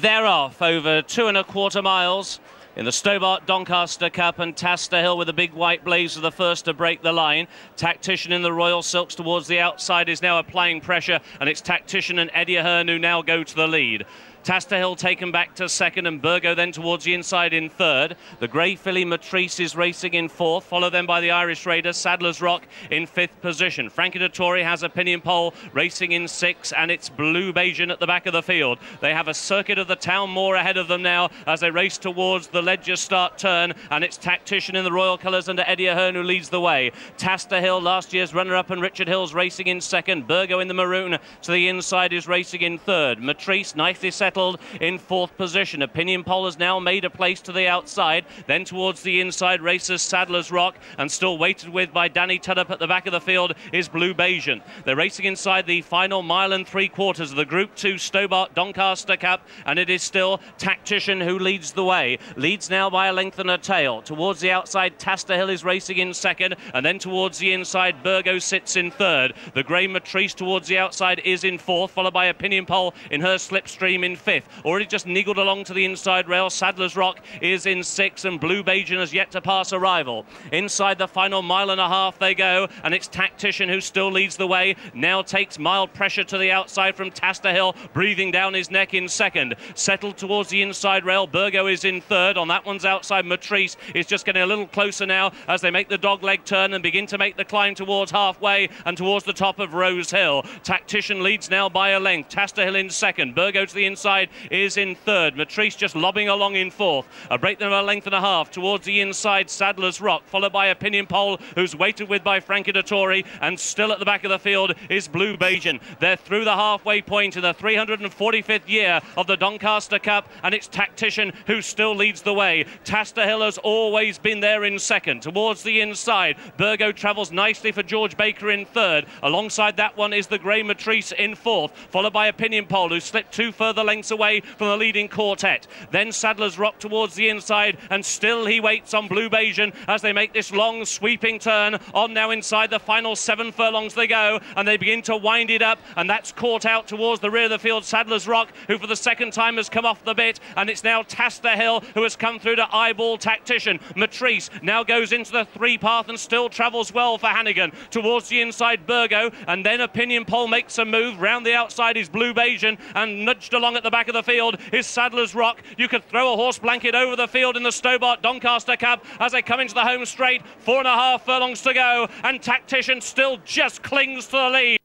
They're off over 2¼ miles in the Stobart Doncaster Cup, and Taster Hill with a big white blaze are the first to break the line. Tactician in the Royal Silks towards the outside is now applying pressure, and it's Tactician and Eddie Ahern who now go to the lead. Taster Hill taken back to second, and Burgo then towards the inside in third. The grey filly Matrice is racing in fourth, followed then by the Irish Raider Sadler's Rock in fifth position. Frankie Dettori has a pinion pole racing in sixth, and it's Blue Bajan at the back of the field. They have a circuit of the Town Moor ahead of them now as they race towards the Ledger start turn, and it's Tactician in the Royal Colours under Eddie Ahern who leads the way. Taster Hill, last year's runner-up, and Richard Hill's racing in second. Burgo in the maroon to the inside is racing in third. Matrice nicely settled in fourth position. A pinion pole has now made a place to the outside. Then towards the inside races Sadler's Rock, and still waited with by Danny Tuddup at the back of the field is Blue Bajan. They're racing inside the final 1 3/4 of the Group 2 Stobart Doncaster Cup, and it is still Tactician who leads the way. Leads now by a length and a tail. Towards the outside, Taster Hill is racing in second, and then towards the inside, Burgo sits in third. The grey Matrice towards the outside is in fourth, followed by a pinion pole in her slipstream in fifth. Already just niggled along to the inside rail. Sadler's Rock is in sixth, and Blue Bajan has yet to pass a rival. Inside the final 1.5 miles they go, and it's Tactician who still leads the way. Now takes mild pressure to the outside from Taster Hill, breathing down his neck in second. Settled towards the inside rail. Burgo is in third. On that one's outside, Matrice is just getting a little closer now as they make the dogleg turn and begin to make the climb towards halfway and towards the top of Rose Hill. Tactician leads now by a length. Taster Hill in second. Burgo to the inside is in third. Matrice just lobbing along in fourth. A break them a length and a half towards the inside, Sadler's Rock, followed by a pinion pole who's waited with by Frankie Dettori, and still at the back of the field is Blue Bajan. They're through the halfway point in the 345th year of the Doncaster Cup, and it's Tactician who still leads the way. Taster Hill has always been there in second. Towards the inside, Burgo travels nicely for George Baker in third. Alongside that one is the grey Matrice in fourth, followed by a pinion pole who slipped 2 further lengths away from the leading quartet. Then Sadler's Rock towards the inside, and still he waits on Blue Bajan as they make this long sweeping turn. On now inside the final 7 furlongs they go, and they begin to wind it up, and that's caught out towards the rear of the field, Sadler's Rock, who for the second time has come off the bit, and it's now Taster Hill who has come through to eyeball Tactician. Matrice now goes into the 3 path and still travels well for Hannigan. Towards the inside, Burgo, and then a pinion pole makes a move. Round the outside is Blue Bajan, and nudged along at the back of the field is Sadler's Rock. You could throw a horse blanket over the field in the Stobart Doncaster Cup as they come into the home straight. 4.5 furlongs to go, and Tactician still just clings to the lead.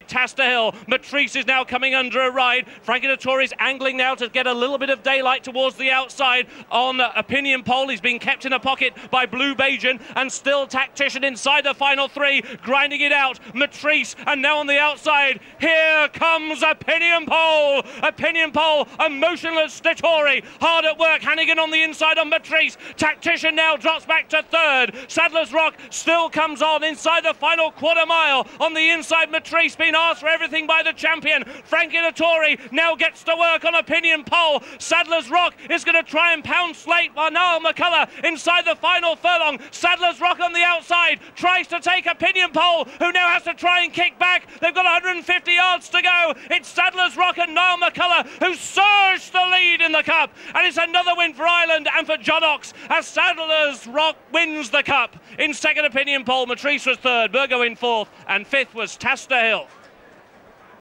Taster Hill. Matrice is now coming under a ride. Frankie Dettori's angling now to get a little bit of daylight towards the outside on a pinion pole. He's been kept in a pocket by Blue Bajan, and still Tactician inside the final 3, grinding it out. Matrice, and now on the outside, here comes a pinion pole. A pinion pole, a motionless Dettori. Hard at work, Hannigan on the inside on Matrice. Tactician now drops back to third. Sadler's Rock still comes on inside the final 1/4 mile. On the inside, Matrice being asked for everything by the champion. Frankie Dettori now gets to work on a pinion pole. Sadler's Rock is going to try and pounce late by Niall McCullagh inside the final furlong. Sadler's Rock on the outside tries to take a pinion pole, who now has to try and kick back. They've got 150 yards to go. It's Sadler's Rock and Niall McCullagh who surge the lead in the Cup, and it's another win for Ireland and for John Oxx as Sadler's Rock wins the Cup. In second, a pinion pole. Matrice was third, Burgo in fourth, and fifth was Taster Hill.